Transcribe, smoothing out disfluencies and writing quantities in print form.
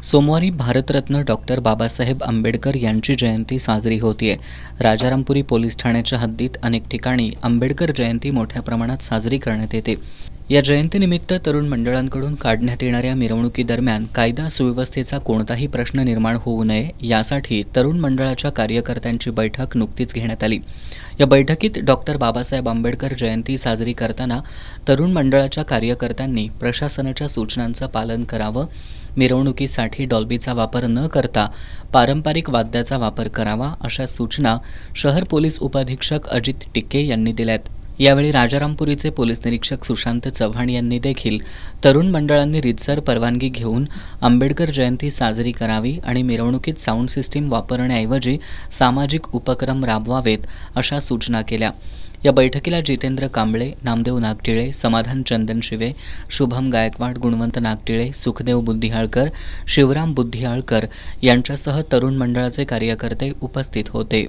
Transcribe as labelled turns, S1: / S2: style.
S1: सोमवारी भारतरत्न डॉक्टर बाबासाहेब आंबेडकर यांची जयंती साजरी होतीये. राजारामपुरी पोलीस ठाण्याच्या हद्दीत अनेक ठिकाणी आंबेडकर जयंती मोठ्या प्रमाणात साजरी करण्यात येते. या जयंतीनिमित्त तरुण मंडळांकडून काढण्यात येणाऱ्या मिरवणुकीदरम्यान कायदा सुव्यवस्थेचा कोणताही प्रश्न निर्माण होऊ नये यासाठी तरुण मंडळाच्या कार्यकर्त्यांची बैठक नुकतीच घेण्यात आली. या बैठकीत डॉक्टर बाबासाहेब आंबेडकर जयंती साजरी करताना तरुण मंडळाच्या कार्यकर्त्यांनी प्रशासनाच्या सूचनांचं पालन करावं, मिरवणुकीसाठी डॉल्बीचा वापर न करता पारंपरिक वाद्याचा वापर करावा अशा सूचना शहर पोलीस उपअधीक्षक अजित टिक्के यांनी दिल्यात. यावेळी राजारामपुरीचे पोलीस निरीक्षक सुशांत चव्हाण यांनी देखील तरुण मंडळांनी रीतसर परवानगी घेऊन आंबेडकर जयंती साजरी करावी आणि मिरवणुकीत साऊंड सिस्टीम वापरण्याऐवजी सामाजिक उपक्रम राबवावेत अशा सूचना केल्या. या बैठकीला जितेंद्र कांबळे, नामदेव नागटिळे, समाधान चंदनशिवे, शुभम गायकवाड, गुणवंत नागटिळे, सुखदेव बुद्धियाळकर, शिवराम बुद्धियाळकर यांच्यासह तरुण मंडळाचे कार्यकर्ते उपस्थित होते.